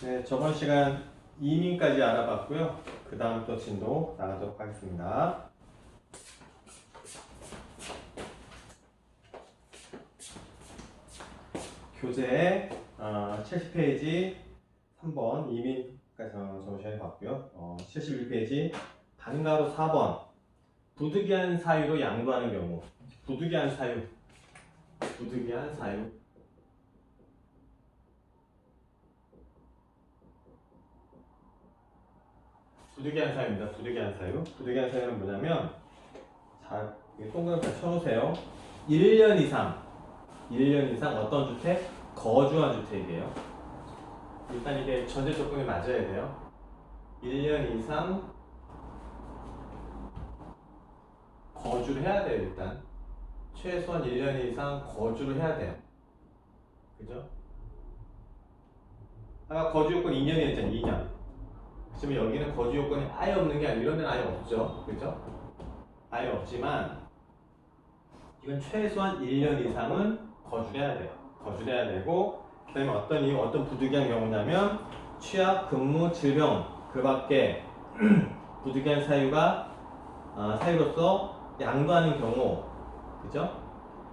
네, 저번 시간 이민까지 알아봤고요. 그 다음 또 진도 나가도록 하겠습니다. 교재 70페이지 3번 이민까지 저번 시간에 봤고요. 71페이지 반가로 4번 부득이한 사유로 양도하는 경우. 부득이한 사유. 부득이한 사유. 부득이한 사유입니다. 부득이한 사유. 부득이한 사유는 뭐냐면, 자, 동그라미 잘 쳐놓으세요. 1년 이상 어떤 주택? 거주한 주택이에요. 일단 이게 전제 조건이 맞아야 돼요. 1년 이상 거주를 해야 돼요, 일단. 최소한 1년 이상 거주를 해야 돼요. 그죠? 아까 거주 요건 2년이었잖아요, 2년. 지금 여기는 거주 요건이 아예 없는 게 아니라 이런 데는 아예 없죠. 그죠? 아예 없지만 이건 최소한 1년 이상은 거주해야 돼요. 거주해야 되고, 그 다음에 어떤 부득이한 경우냐면 취약, 근무, 질병, 그 밖에 부득이한 사유로서 양도하는 경우, 그죠?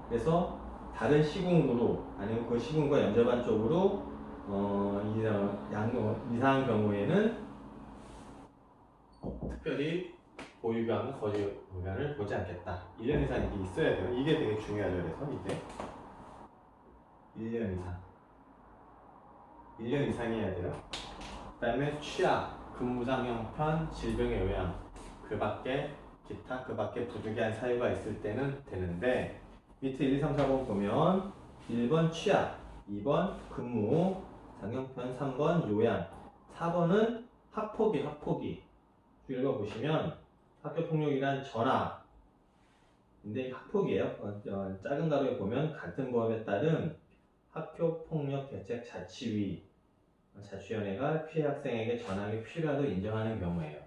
그래서 다른 시군구로 아니면 그 시군과 연접한 쪽으로 이상한 경우에는 특별히 보유경, 거주 의견을 보지 않겠다. 1년 이상 이게 있어야 돼요. 이게 되게 중요하죠. 그래서 이게 1년 이상. 1년 이상이어야 돼요. 그 다음에 취약, 근무상 형편, 질병의 요양, 그 밖에 기타, 그 밖에 부득이한 사유가 있을 때는 되는데, 밑에 1, 2, 3, 4번 보면 1번 취약, 2번 근무, 상형편, 3번 요양, 4번은 학폭이. 읽어보시면 학교폭력이란 전학, 근데 학폭이에요. 작은 가로에 보면 같은 법에 따른 학교폭력 대책 자치위원회가 피해 학생에게 전학이 필요하다고 인정하는 경우예요.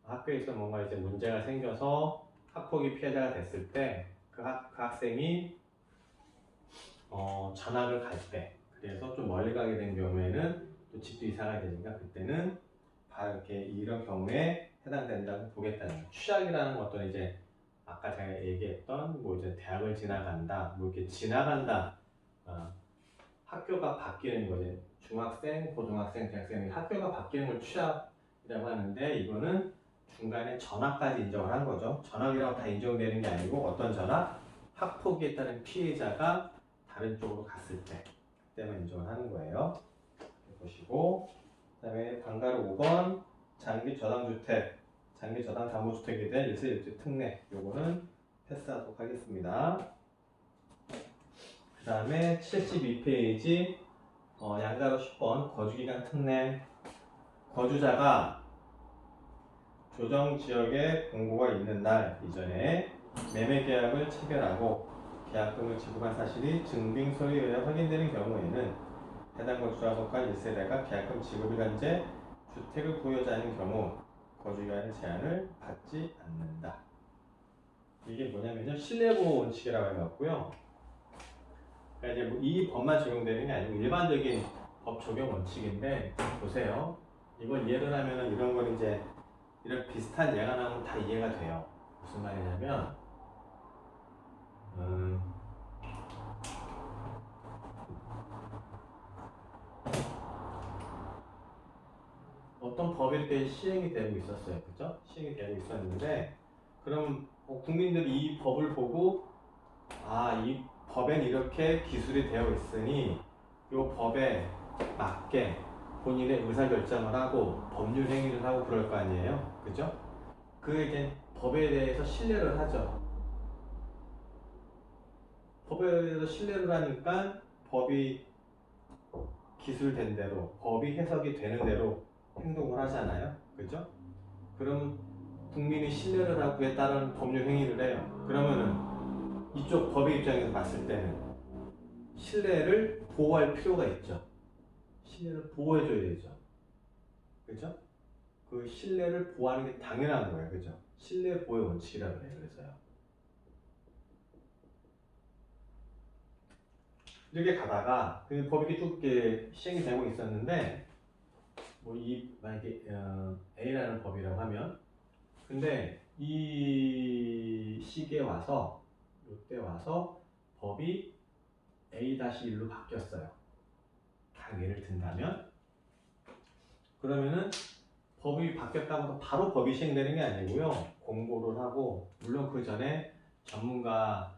학교에서 뭔가 이제 문제가 생겨서 학폭이 피해자가 됐을 때 그 학생이 전학을 갈 때, 그래서 좀 멀리 가게 된 경우에는 또 집도 이사가 되니까 그때는 바로 이렇게 이런 경우에 해당된다고 보겠다는 거예요. 취약이라는 것도 이제 아까 제가 얘기했던 뭐 이제 대학을 지나간다, 뭐 이렇게 지나간다, 학교가 바뀌는 거죠. 중학생, 고등학생, 대학생 학교가 바뀌는 걸 취약이라고 하는데, 이거는 중간에 전학까지 인정을 한 거죠. 전학이라고 다 인정되는 게 아니고 어떤 전학? 학폭에 따른 피해자가 다른 쪽으로 갔을 때만 인정을 하는 거예요. 보시고, 그 다음에 방가로 5번 장기 저당주택, 장기 저당 담보주택에 대한 일세 일주 특례, 요거는 패스하도록 하겠습니다. 그 다음에 72페이지 양가로 10번 거주기간 특례. 거주자가 조정지역에 공고가 있는 날 이전에 매매계약을 체결하고 계약금을 지급한 사실이 증빙서류에 의해 확인되는 경우에는 해당 거주자가 속한 1세대가 계약금 지급이 현재 주택을 보유하지 않은 경우 거주기간의 제한을 받지 않는다. 이게 뭐냐면요, 신뢰보호 원칙이라고 해갖고요. 그러니까 이제 뭐이 법만 적용되는 게 아니고 일반적인 법 적용 원칙인데, 보세요. 이걸 이해를 하면은 이런 건 이제 이런 비슷한 예가 나오면 다 이해가 돼요. 무슨 말이냐면, 어떤 법이 이렇게 시행이 되고 있었어요. 그죠? 시행이 되고 있었는데, 그럼 국민들이 이 법을 보고, 이 법엔 이렇게 기술이 되어 있으니 이 법에 맞게 본인의 의사결정을 하고 법률 행위를 하고 그럴 거 아니에요. 그죠? 그에게 법에 대해서 신뢰를 하죠. 법에 대해서 신뢰를 하니까 법이 기술된 대로, 법이 해석이 되는 대로 행동을 하잖아요. 그죠? 그럼 국민이 신뢰를 하고 그에 따른 법률 행위를 해요. 그러면은 이쪽 법의 입장에서 봤을 때는 신뢰를 보호할 필요가 있죠. 신뢰를 보호해줘야 되죠. 그죠? 그 신뢰를 보호하는 게 당연한 거예요. 그죠? 신뢰 보호 원칙이라고 해요. 그래서요. 이렇게 가다가 그 법이 쭉 시행이 되고 있었는데, 뭐 만약에 A라는 법이라고 하면, 근데 이 시기에 와서 이때 와서 법이 A-1로 바뀌었어요. 딱 예를 든다면, 그러면은 법이 바뀌었다고 해서 바로 법이 시행되는 게 아니고요. 공고를 하고, 물론 그 전에 전문가의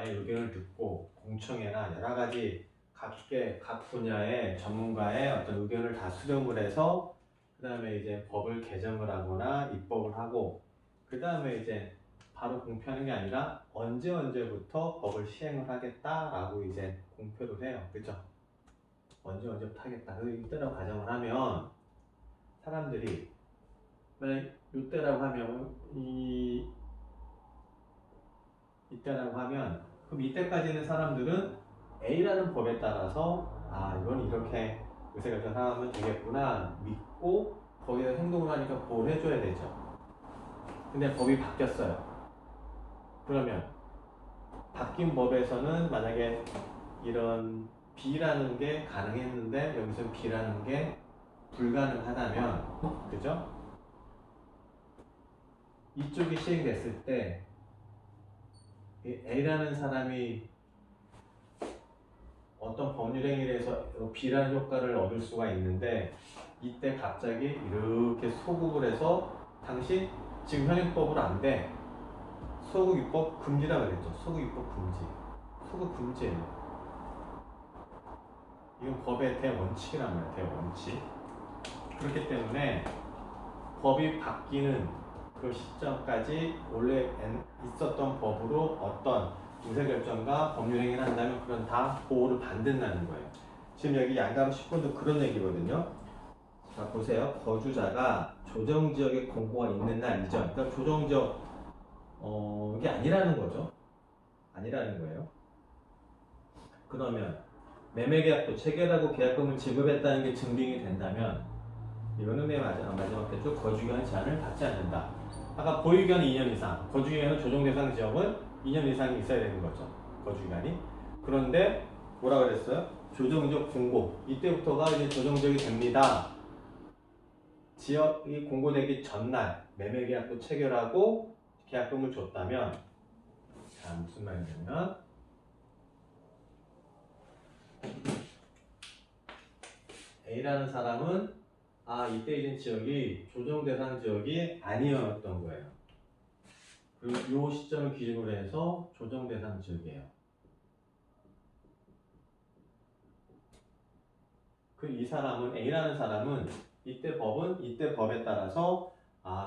의견을 듣고 공청회나 여러 가지 각 분야의 전문가의 어떤 의견을 다 수렴을 해서 그 다음에 이제 법을 개정을 하거나 입법을 하고, 그 다음에 이제 바로 공표하는 게 아니라 언제부터 법을 시행을 하겠다라고 이제 공표를 해요. 그죠? 언제부터 하겠다. 이때라고 가정을 하면 사람들이 만약 이때라고 하면 이때라고 하면 그럼 이때까지는 사람들은 A라는 법에 따라서 이건 이렇게 의사결정하면 되겠구나 믿고 거기에 행동을 하니까 보호를 해줘야 되죠. 근데 법이 바뀌었어요. 그러면 바뀐 법에서는 만약에 이런 B라는 게 가능했는데 여기서 B라는 게 불가능하다면, 그죠? 이쪽이 시행됐을 때 A라는 사람이 어떤 법률 행위를 해서 B라는 효과를 얻을 수가 있는데, 이때 갑자기 이렇게 소급을 해서 당신 지금 현행법으로 안 돼. 소급 입법 금지라고 그랬죠. 소급 입법 금지. 소급 금지예요. 이건 법의 대원칙이란 말이에요. 대원칙. 그렇기 때문에 법이 바뀌는 그 시점까지 원래 있었던 법으로 어떤 의사결정과 법률행위를 한다면 그건 다 보호를 받는다는 거예요. 지금 여기 양감 10번도 그런 얘기거든요. 자, 보세요. 거주자가 조정지역에 공고가 있는 날 이전. 그러니까 조정지역, 이게 아니라는 거죠. 아니라는 거예요. 그러면 매매계약도 체결하고 계약금을 지급했다는 게 증빙이 된다면, 이거는 맨 마지막 때죠. 거주기간 제한을 받지 않는다. 아까 보유기간 2년 이상, 거주기간은 조정대상 지역은 2년 이상이 있어야 되는 거죠. 거주기간이. 그런데 뭐라 그랬어요? 조정지역 공고. 이때부터가 이제 조정지역이 됩니다. 지역이 공고되기 전날 매매계약도 체결하고 계약금을 줬다면, 자, 무슨 말이냐면 A라는 사람은 이때 이제 지역이 조정대상 지역이 아니었던 거예요. 그리고 이 시점을 기준으로 해서 조정대상 지역이에요. 이 사람은, A라는 사람은 이때 법에 따라서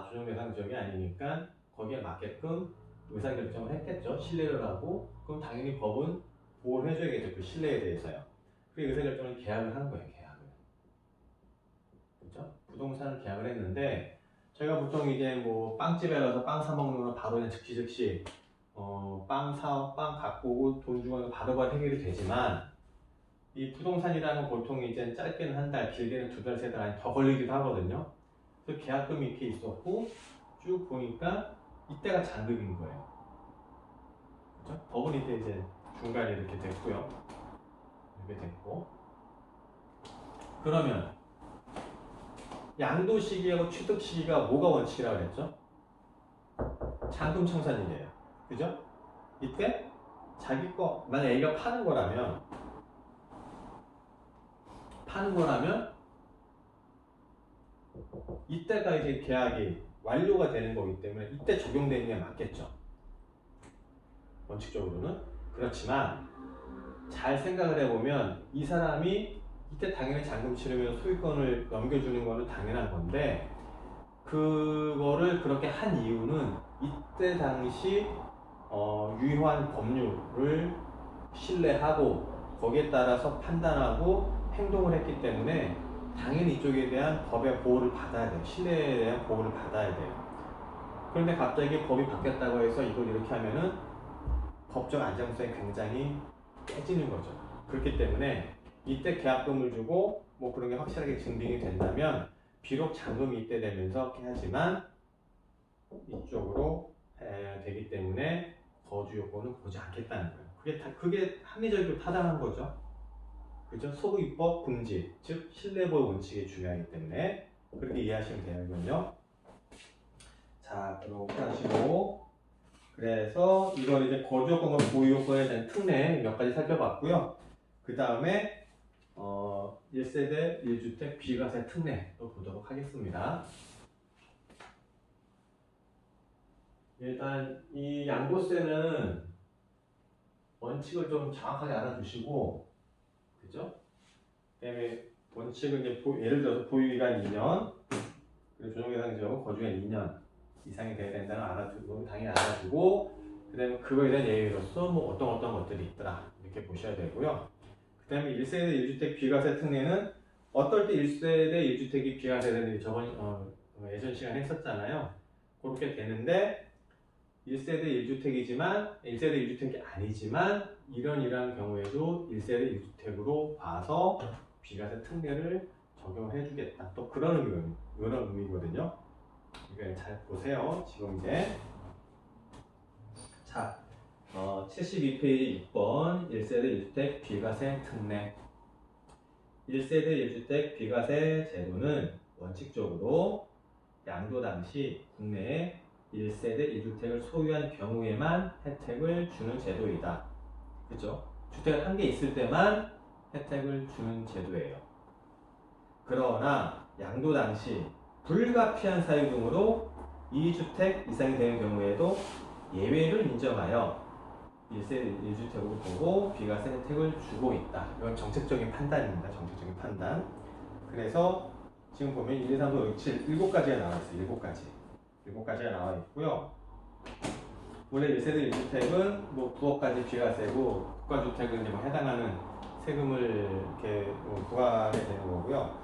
조정대상 지역이 아니니까 거기에 맞게끔 의사결정을 했겠죠. 신뢰를 하고. 그럼 당연히 법은 보호를 해줘야겠죠. 그 신뢰에 대해서요. 그 의사결정을 계약을 한 거예요. 그렇죠? 부동산을 계약을 했는데, 저희가 보통 이제 뭐 빵집에 가서 빵 사 먹는 건 바로 그냥 즉시 빵 갖고 오고 돈 주고 바로바로 해결이 되지만, 이 부동산이라는 건 보통 이제 짧게는 한 달, 길게는 두 달, 세 달, 아니 더 걸리기도 하거든요. 그래서 계약금이 이렇게 있었고 쭉 보니까 이때가 잔급인 거예요. 그렇죠? 법은 이제 중간에 이렇게 됐고요. 이렇게 됐고, 그러면 양도 시기하고 취득 시기가 뭐가 원칙이라고 그랬죠? 잔금 청산일이에요. 그죠? 이때 자기 거, 만약 A가 파는 거라면 이때가 이제 계약이 완료가 되는 거기 때문에 이때 적용되는 게 맞겠죠. 원칙적으로는. 그렇지만 잘 생각을 해보면 이 사람이 이때 당연히 잔금 치르면 소유권을 넘겨주는 거는 당연한 건데, 그거를 그렇게 한 이유는 이때 당시 유효한 법률을 신뢰하고 거기에 따라서 판단하고 행동을 했기 때문에 당연히 이쪽에 대한 법의 보호를 받아야 돼요. 신뢰에 대한 보호를 받아야 돼요. 그런데 갑자기 법이 바뀌었다고 해서 이걸 이렇게 하면은 법적 안정성이 굉장히 깨지는 거죠. 그렇기 때문에 이때 계약금을 주고 뭐 그런 게 확실하게 증빙이 된다면 비록 잔금이 이때 되면서 하지만 이쪽으로 되기 때문에 거주 요건은 보지 않겠다는 거예요. 그게 합리적이고 타당한 거죠. 그죠? 소유법 금지, 즉 실내보호 원칙이 중요하기 때문에 그렇게 이해하시면 되는군요. 자, 그렇게 하시고 그래서 이걸 이제 거주요건과 보유요건에 대한 특례 몇 가지 살펴봤고요. 그 다음에 1세대 1주택 비과세 특례도 보도록 하겠습니다. 일단 이 양도세는 원칙을 좀 정확하게 알아두시고, 그죠? 그다음에 원칙은 이제 예를 들어서 보유기간 2년, 그리고 조정대상지역은 거주기간 2년 이상이 돼야 된다는 알아두고 당연히 알아두고, 그다음에 그거에 대한 예외로서 뭐 어떤 것들이 있더라 이렇게 보셔야 되고요. 그다음에 1세대 1주택 비과세 특례는 어떨 때 1세대 1주택이 비과세 되는지 저번 예전 시간에 했었잖아요. 그렇게 되는데 1세대 1주택이지만 1세대 1주택이 아니지만 이러한 경우에도 1세대 1주택으로 봐서 비과세 특례를 적용을 해주겠다. 또 그런 의미거든요. 이거 잘 보세요. 지금 이제 자 72페이지 6번 1세대 1주택 비과세 특례. 1세대 1주택 비과세 제도는 원칙적으로 양도 당시 국내에 1세대 1주택을 소유한 경우에만 혜택을 주는 제도이다. 그죠? 주택을 한 개 있을 때만 혜택을 주는 제도예요. 그러나 양도 당시 불가피한 사유 등으로 2주택 이상이 되는 경우에도 예외를 인정하여 1세대 1주택으로 보고 비과세 혜택을 주고 있다. 이건 정책적인 판단입니다. 정책적인 판단. 그래서 지금 보면 1, 2, 3, 4, 5, 6, 7, 7가지가 나와 있어요. 7가지가 나와 있고요. 원래 1세대 1주택은 뭐 9억까지 비과세고 국가주택은 이제 뭐 해당하는 세금을 이렇게 부과하게 되는 거고요.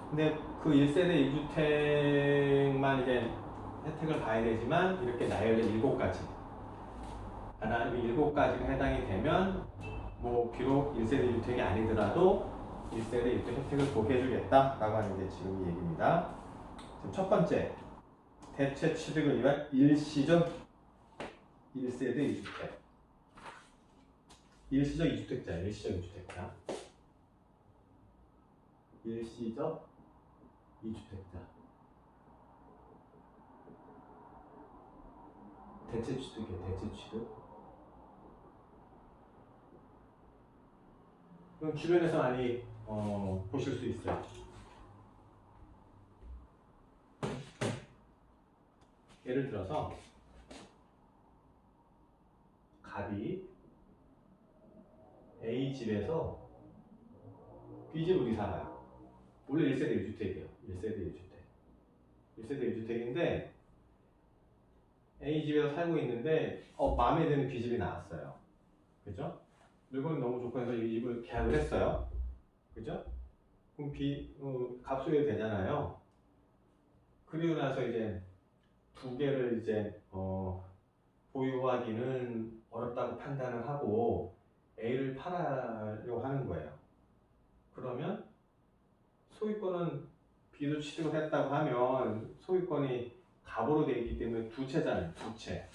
근데 그 1세대 1주택만 이제 혜택을 봐야 되지만 이렇게 나열된 7가지. 하나님 7가지가 해당이 되면 뭐 비록 1세대 1주택이 아니더라도 1세대 1주택 혜택을 보게 해주겠다라고 하는 게 지금 이 얘기입니다. 지금 첫 번째 대체 취득을 위한 일시적 1세대 2주택. 일시적 2주택자. 일시적 2주택자. 대체 취득이에요. 대체 취득. 그럼 주변에서 많이 보실 수 있어요. 예를 들어서 갑이 A 집에서 B 집을 이사 가요. 원래 1세대 1주택이에요. 1세대 1주택인데 A 집에서 살고 있는데 마음에 드는 B 집이 나왔어요. 그죠? 물건이 너무 좋고 해서 이 집을 계약을 했어요. 그죠? 그럼 값 소요 되잖아요. 그리고 나서 이제 두 개를 이제 보유하기는 어렵다고 판단을 하고 A를 팔으려고 하는 거예요. 그러면 소유권은 B도 취득을 했다고 하면 소유권이 갑으로 되어 있기 때문에 두 채잖아요. 두 채.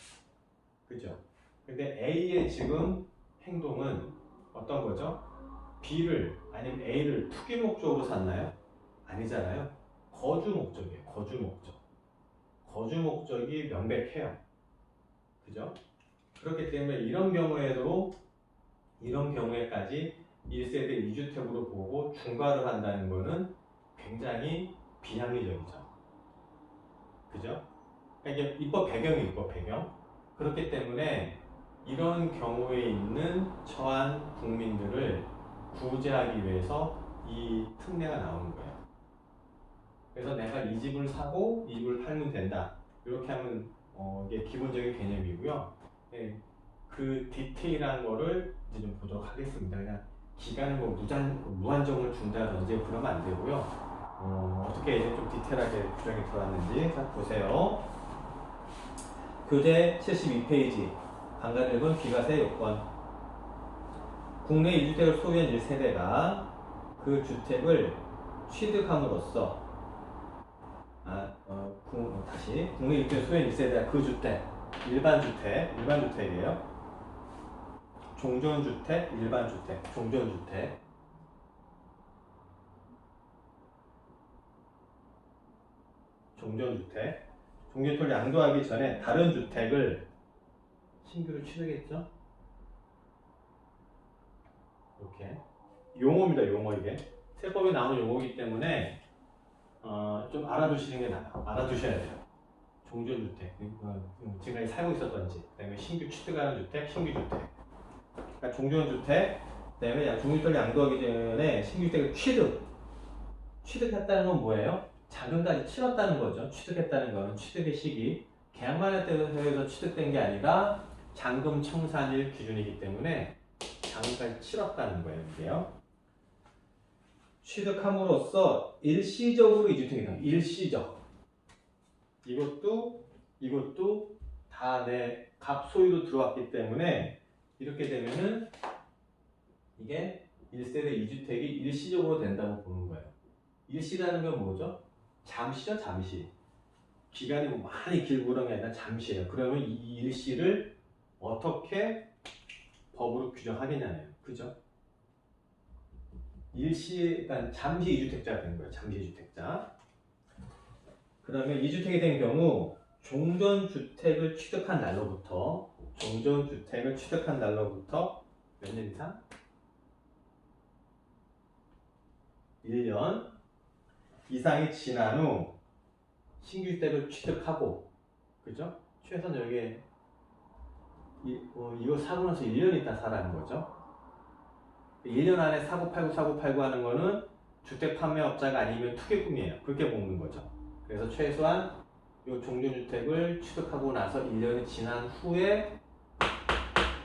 그죠? 근데 A의 지금 행동은 어떤 거죠? B를 아니면 A를 투기 목적으로 샀나요? 아니잖아요. 거주 목적이에요. 거주 목적. 거주 목적이 명백해요. 그죠? 그렇기 때문에 이런 경우에까지 1세대 2주택으로 보고 중과를 한다는 것은 굉장히 비합리적이죠. 그죠? 그러니까 이게 입법 배경. 그렇기 때문에 이런 경우에 있는 처한 국민들을 구제하기 위해서 이 특례가 나오는 거예요. 그래서 내가 이 집을 사고 이 집을 팔면 된다. 이렇게 하면 이게 기본적인 개념이고요. 네, 그 디테일한 거를 이제 좀 보도록 하겠습니다. 그냥 기간을 뭐 무한정을 준다든지 그러면 안 되고요. 어떻게 이제 좀 디테일하게 규정이 들어왔는지 자 보세요. 교재 72페이지 강간 1번 비과세 요건. 국내 1주택을 소유한 1세대가 그 주택을 취득함으로써 다시 국내 1주택 소유한 1세대가 그 주택 일반주택이에요. 종전주택, 일반주택, 종전주택. 종전주택. 종전주택을 양도하기 전에 다른 주택을 신규로 취득했죠. 이렇게 용어입니다. 용어. 이게 세법에 나오는 용어이기 때문에 좀 알아두시는 게 알아두셔야 돼요. 종전주택, 지금까지 살고 있었던지, 그 다음에 신규 취득하는 주택, 신규주택. 그러니까 종전주택, 그 다음에 종전주택을 양도하기 전에 신규주택을 취득했다는 건 뭐예요? 자금까지 치렀다는 거죠. 취득했다는 거는 취득의 시기, 계약만에 따라서 취득된 게 아니라 잔금 청산일 기준이기 때문에 자금까지 치렀다는 거예요. 이게요. 취득함으로써 일시적으로 이주택이 됩니다. 일시적. 이것도 다 내 갑 소유로 들어왔기 때문에 이렇게 되면은 이게 1세대 2주택이 일시적으로 된다고 보는 거예요. 일시라는 건 뭐죠? 잠시죠, 잠시. 기간이 뭐 많이 길고 그런 게 아니라 잠시예요. 그러면 이 일시를 어떻게 법으로 규정하겠냐네요. 그죠? 그러니까 잠시 2주택자가 되는 거예요. 잠시 2주택자. 그러면 2주택이 된 경우 종전주택을 취득한 날로부터 몇 년 이상? 1년 이상이 지난 후 신규주택을 취득하고, 그죠? 최소한 여기에 이거 사고 나서 1년 있다 사라는 거죠. 1년 안에 사고 팔고 하는 거는 주택 판매업자가 아니면 투기꾼이에요. 그렇게 보는 거죠. 그래서 최소한 이 종전주택을 취득하고 나서 1년이 지난 후에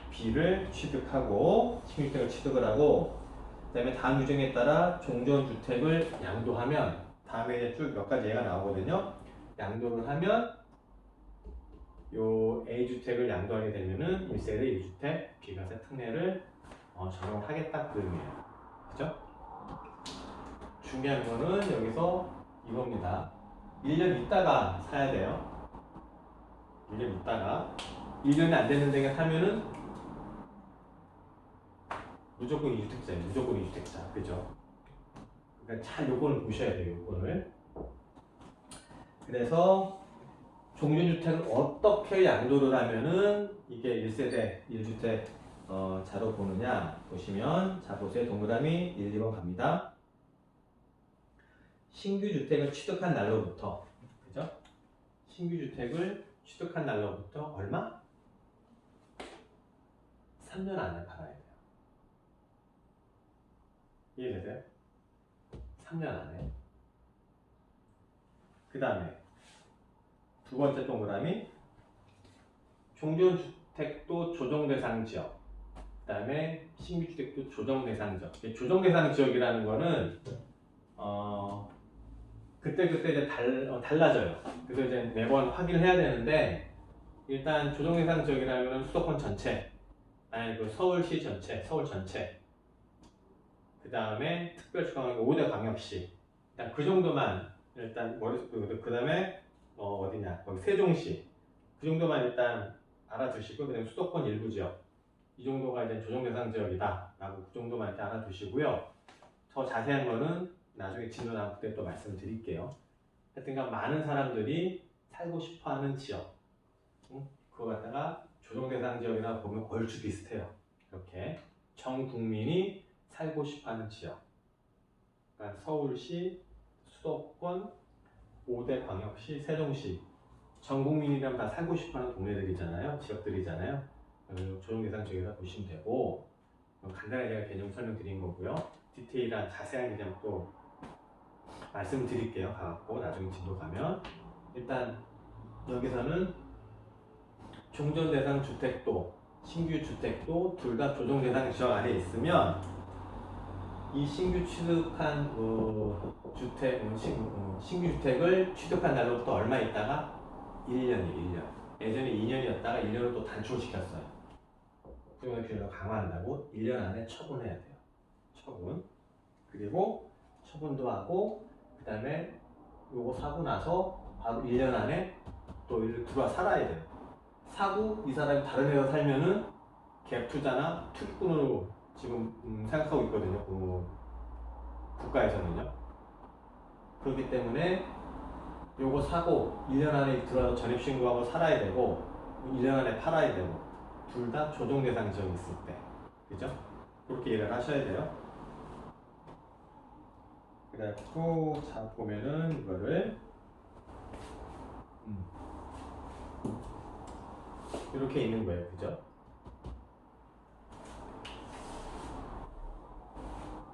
B를 취득하고 신규주택을 취득을 하고, 그 다음에 다음 규정에 따라 종전주택을 양도하면, 다음에 이제 쭉 몇 가지 예가 나오거든요. 양도를 하면 요 A주택을 양도하게 되면은 1세대 1주택 비과세 특례를 적용을 하겠다 그 의미예요. 그죠? 중요한 거는 여기서 이겁니다. 1년 있다가 사야 돼요. 1년 있다가 1년이 안 되는 데가 사면은 무조건 2주택자예요. 무조건 2주택자. 그죠? 그러니까 잘 요건을 보셔야 돼요. 요건을. 그래서 종전주택을 어떻게 양도를 하면은 이게 1세대 1주택 자로 보느냐 보시면, 자 보세요. 동그라미 1, 2번 갑니다. 신규주택을 취득한 날로부터, 그죠? 신규주택을 취득한 날로부터 얼마? 3년 안에 팔아야 돼요. 이해되세요? 3년 안에. 그 다음에 두 번째 동그라미 종전주택도 조정대상 지역, 그 다음에 신규주택도 조정대상 지역. 조정대상 지역이라는 거는 그때 이제 달라져요. 그래서 이제 매번 확인을 해야 되는데, 일단 조정대상 지역이라면 수도권 전체, 아니 그 서울시 전체, 서울 전체. 그 다음에 특별시광역 5대 광역시. 일단 그 정도만 일단 머릿속에, 그 다음에 어디냐, 거기 세종시. 그 정도만 일단 알아두시고, 그다음에 수도권 일부 지역. 이 정도가 이제 조정대상 지역이다 라고 그 정도만 이렇게 알아두시고요. 더 자세한 거는 나중에 진도 나올 때 또 말씀드릴게요. 하여튼간 많은 사람들이 살고 싶어하는 지역, 그거 갖다가 조정대상 지역이라고 보면 얼추 비슷해요. 이렇게 전 국민이 살고 싶어하는 지역, 그러니까 서울시, 수도권, 5대 광역시, 세종시, 전 국민이라면 다 살고 싶어하는 동네들이잖아요. 지역들이잖아요. 조정대상 지역이라 보시면 되고, 간단하게 제가 개념 설명드린 거고요. 디테일한 자세한 개념 또 말씀드릴게요. 가갖고 나중에 진도 가면. 일단 여기서는 종전대상 주택도 신규 주택도 둘 다 조정대상 지역 안에 있으면, 이 신규 취득한 신규 주택을 취득한 날로부터 얼마 있다가 1년이에요. 1년. 예전에 2년이었다가 1년을 또 단축시켰어요. 구형의 규율을 강화한다고 1년 안에 처분해야 돼요. 처분. 그리고 처분도 하고, 그 다음에 요거 사고 나서 바로 1년 안에 또 일로 들어와 살아야 돼요. 사고 이 사람이 다른 데서 살면은 갭 투자나 투기꾼으로 지금 생각하고 있거든요. 국가에서는요. 그렇기 때문에 요거 사고 1년 안에 들어서 전입신고하고 살아야 되고 1년 안에 팔아야 되고 둘 다 조정 대상 지역이 있을 때, 그죠? 그렇게 이해를 하셔야 돼요. 그래갖고 자 보면은 이거를 이렇게 있는 거예요, 그죠?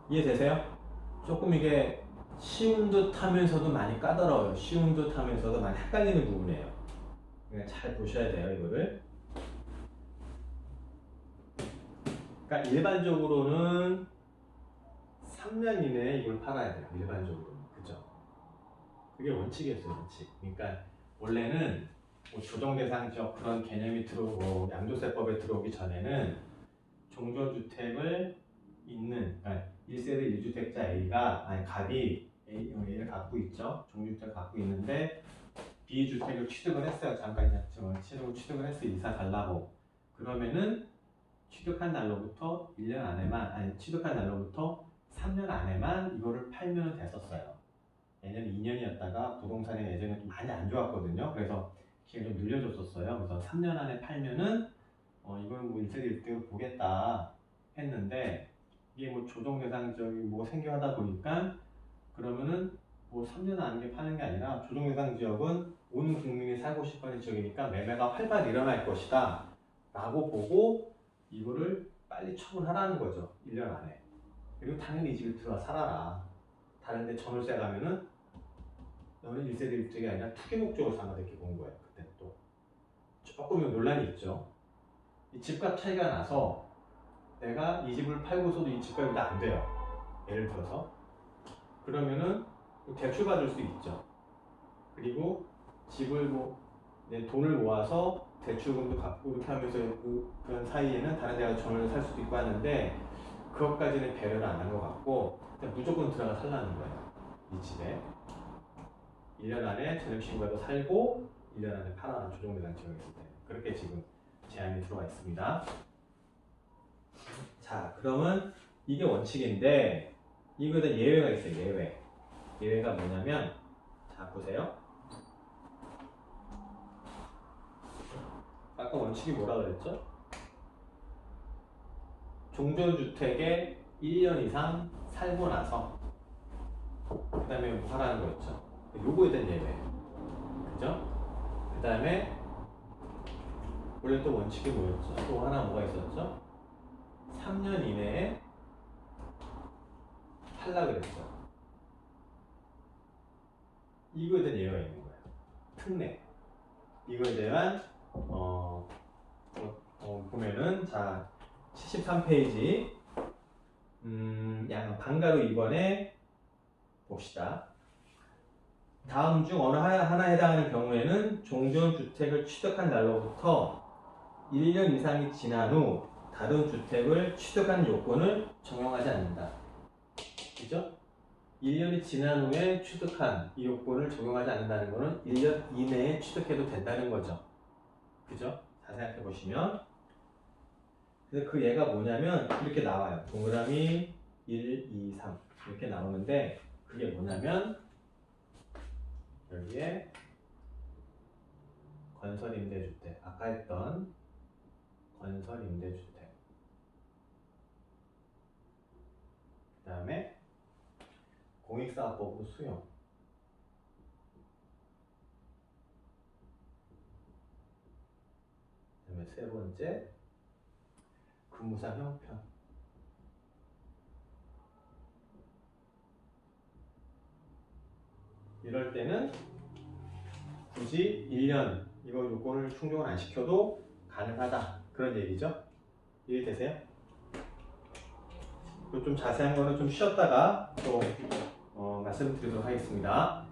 이해되세요? 조금 이게 쉬운 듯 하면서도 많이 까다로워요. 쉬운 듯 하면서도 많이 헷갈리는 부분이에요. 그냥 잘 보셔야 돼요, 이거를. 그러니까 일반적으로는 3년 이내에 이걸 팔아야 돼요. 일반적으로는. 그죠? 그게 원칙이었어요, 원칙. 그러니까 원래는 뭐 조정대상적 그런 개념이 들어오고 양도세법에 들어오기 전에는 종전주택을 있는, 그러니까 1세대 1주택자 A가, 아니 갑이 A를 갖고 있죠. 종주택을 갖고 있는데 B주택을 취득을 했어요. 잠깐 취득을 했어요. 이사 가려고. 그러면은 취득한 날로부터 1년 안에만, 아니 취득한 날로부터 3년 안에만 이거를 팔면 됐었어요. 예전에 2년이었다가 부동산의 예전에 좀 많이 안 좋았거든요. 그래서 기회를 좀 늘려줬었어요. 그래서 3년 안에 팔면은 이거는 뭐 1세대 1주택을 보겠다 했는데 이게 뭐 조정 대상적이 뭐 생겨하다 보니까 그러면은 뭐 3년 안에 파는 게 아니라 조정 대상 지역은 온 국민이 살고 싶어하는 지역이니까 매매가 활발히 일어날 것이다 라고 보고 이거를 빨리 처분하라는 거죠. 1년 안에. 그리고 당연히 이 집에 들어와 살아라. 다른데 전월세 가면은 너는 1세대 1주택이 아니라 투기 목적으로 산다 이렇게 본 거예요. 그때 또 조금 논란이 있죠. 이 집값 차이가 나서 내가 이 집을 팔고서도 이 집값이 안 돼요. 예를 들어서 그러면은 대출 받을 수 있죠. 그리고 집을 뭐 돈을 모아서 대출금도 갚고 이렇게 하면서 그런 사이에는 다른 데 가서 전월세 살 수도 있고 하는데 그것까지는 배려를 안 한 것 같고 그냥 무조건 들어가 살라는 거예요. 이 집에 1년 안에 전입신고해도 살고 1년 안에 팔아라. 조정대상 지역에 있을 때 그렇게 지금 제한이 들어와 있습니다. 자, 그러면 이게 원칙인데 이거에 대한 예외가 있어요. 예외가 뭐냐면 자 보세요. 아까 원칙이 뭐라 그랬죠? 종전주택에 1년 이상 살고 나서 그 다음에 뭐 하라는 거였죠? 요거에 대한 예외. 그죠? 그 다음에 원래 또 원칙이 뭐였죠? 또 하나 뭐가 있었죠? 3년 이내에 팔라 그랬죠. 이거에 대한 예외가 있는 거예요. 특례. 이거에 대한 보면은 자 73페이지 방가로 2번에 봅시다. 다음 중 어느 하나에 해당하는 경우에는 종전주택을 취득한 날로부터 1년 이상이 지난 후 다른 주택을 취득하는 요건을 적용하지 않는다. 그죠? 1년이 지난 후에 취득한 이 요건을 적용하지 않는다는 것은 1년 이내에 취득해도 된다는 거죠. 그죠? 자, 생각해 보시면. 그래서 그 예가 뭐냐면 이렇게 나와요. 동그라미 1, 2, 3 이렇게 나오는데 그게 뭐냐면 여기에 건설임대주택, 아까 했던 건설임대주택, 그 다음에 공익사업법으로 수용, 그 다음에 세 번째 근무상 형편. 이럴 때는 굳이 1년 이거 요건을 충족을 안 시켜도 가능하다 그런 얘기죠. 이해되세요? 좀 자세한 거는 좀 쉬었다가 또 말씀드리도록 하겠습니다.